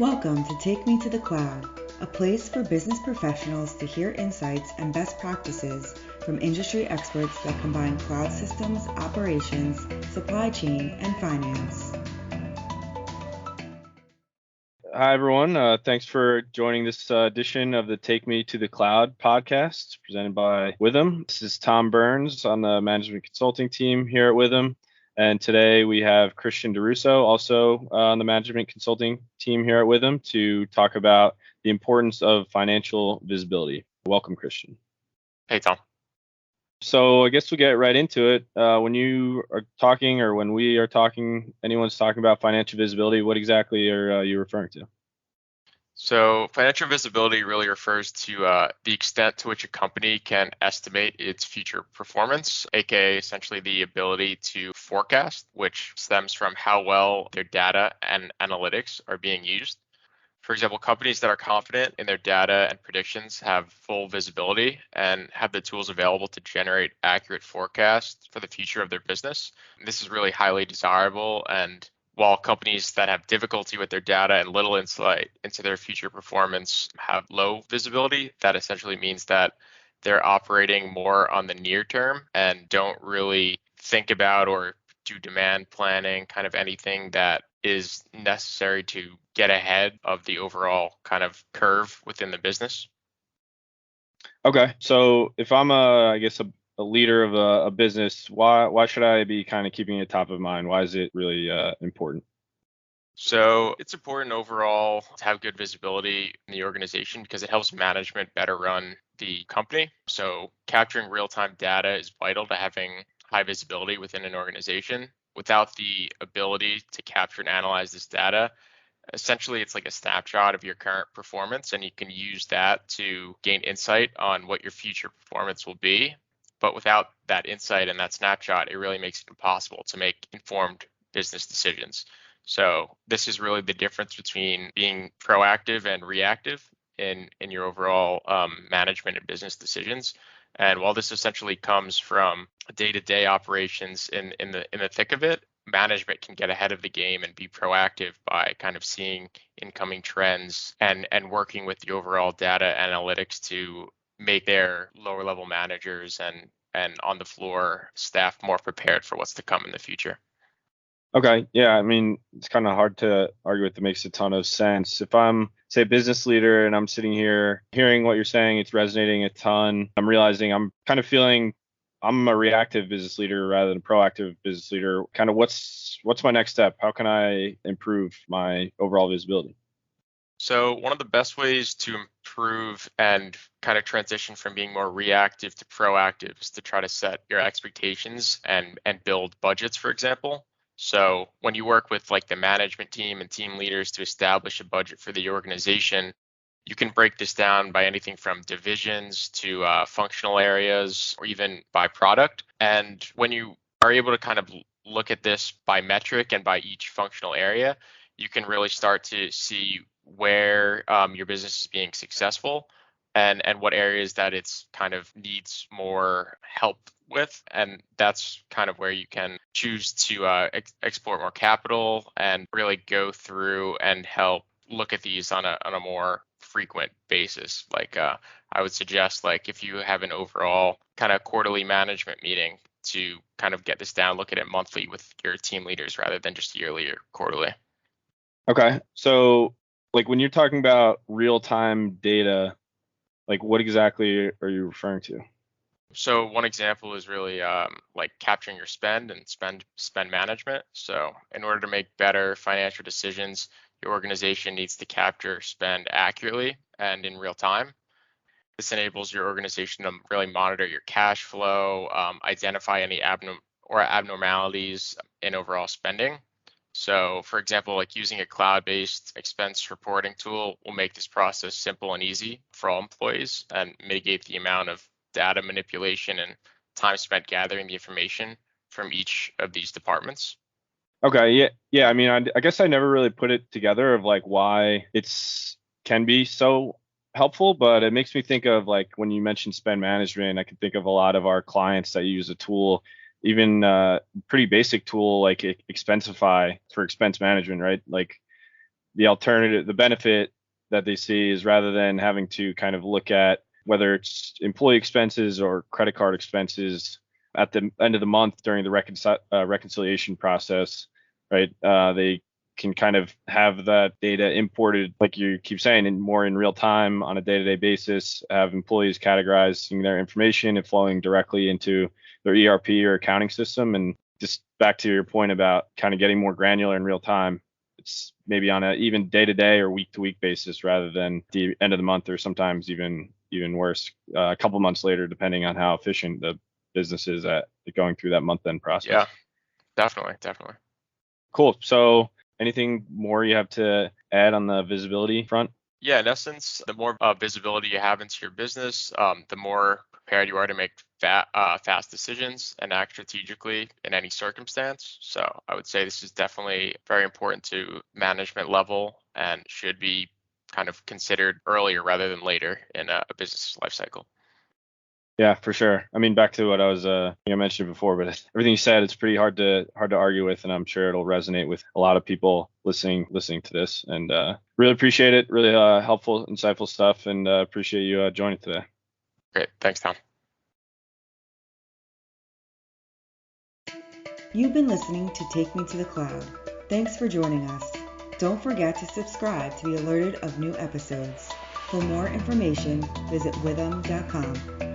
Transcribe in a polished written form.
Welcome to Take Me to the Cloud, a place for business professionals to hear insights and best practices from industry experts that combine cloud systems, operations, supply chain, and finance. Hi, everyone. Thanks for joining this edition of the Take Me to the Cloud podcast presented by Withum. This is Tom Burns on the management consulting team here at Withum. And today we have Christian DeRusso, also on the management consulting team here at Withum, to talk about the importance of financial visibility. Welcome, Christian. Hey, Tom. So I guess we'll get right into it. When you are talking, or when we are talking, anyone's talking about financial visibility, what exactly are you referring to? So financial visibility really refers to the extent to which a company can estimate its future performance, aka essentially the ability to forecast, which stems from how well their data and analytics are being used. For example, companies that are confident in their data and predictions have full visibility and have the tools available to generate accurate forecasts for the future of their business. This is really highly desirable, and while companies that have difficulty with their data and little insight into their future performance have low visibility, that essentially means that they're operating more on the near term and don't really think about or do demand planning, kind of anything that is necessary to get ahead of the overall kind of curve within the business. Okay, so if I'm a leader of a business, why should I be kind of keeping it top of mind? Why is it really important? So it's important overall to have good visibility in the organization because it helps management better run the company. So capturing real-time data is vital to having high visibility within an organization. Without the ability to capture and analyze this data, essentially it's like a snapshot of your current performance, and you can use that to gain insight on what your future performance will be. But without that insight and that snapshot, it really makes it impossible to make informed business decisions. So this is really the difference between being proactive and reactive in your overall management and business decisions. And while this essentially comes from day-to-day operations in the thick of it, management can get ahead of the game and be proactive by kind of seeing incoming trends and working with the overall data analytics to make their lower level managers and on the floor staff more prepared for what's to come in the future. Okay, yeah, I mean, it's kind of hard to argue with. It makes a ton of sense. If I'm, say, a business leader and I'm sitting here hearing what you're saying, it's resonating a ton. I'm realizing I'm kind of feeling I'm a reactive business leader rather than a proactive business leader. Kind of what's my next step? How can I improve my overall visibility? So one of the best ways to improve and kind of transition from being more reactive to proactive is to try to set your expectations and build budgets, for example. So when you work with like the management team and team leaders to establish a budget for the organization, you can break this down by anything from divisions to functional areas or even by product. And when you are able to kind of look at this by metric and by each functional area, you can really start to see where your business is being successful and what areas that it's kind of needs more help with. And that's kind of where you can choose to export more capital and really go through and help look at these on a more frequent basis. Like I would suggest, like if you have an overall kind of quarterly management meeting, to kind of get this down, look at it monthly with your team leaders rather than just yearly or quarterly. Okay, so like when you're talking about real-time data, like what exactly are you referring to? So one example is really like capturing your spend and spend management. So in order to make better financial decisions, your organization needs to capture spend accurately and in real time. This enables your organization to really monitor your cash flow, identify any abnormalities in overall spending. So for example, like using a cloud-based expense reporting tool will make this process simple and easy for all employees and mitigate the amount of data manipulation and time spent gathering the information from each of these departments. Okay, yeah. I mean, I guess I never really put it together of like why it's can be so helpful, but it makes me think of like when you mentioned spend management, I can think of a lot of our clients that use a tool, even pretty basic tool like Expensify for expense management, right? Like the alternative, the benefit that they see is rather than having to kind of look at whether it's employee expenses or credit card expenses at the end of the month during the reconciliation process, right? They can kind of have that data imported, like you keep saying, in more in real time on a day-to-day basis, have employees categorizing their information and flowing directly into their ERP or accounting system. And just back to your point about kind of getting more granular in real time, it's maybe on a even day-to-day or week-to-week basis rather than the end of the month, or sometimes even worse, a couple months later, depending on how efficient the business is at going through that month-end process. Yeah, definitely. Cool. So anything more you have to add on the visibility front? Yeah, in essence, the more visibility you have into your business, the more prepared you are to make fast decisions and act strategically in any circumstance. So I would say this is definitely very important to management level and should be kind of considered earlier rather than later in a business life cycle. Yeah, for sure. I mean, back to what I mentioned before, but everything you said, it's pretty hard to argue with, and I'm sure it'll resonate with a lot of people listening to this. And really appreciate it. Really helpful, insightful stuff, and appreciate you joining today. Great. Thanks, Tom. You've been listening to Take Me to the Cloud. Thanks for joining us. Don't forget to subscribe to be alerted of new episodes. For more information, visit withum.com.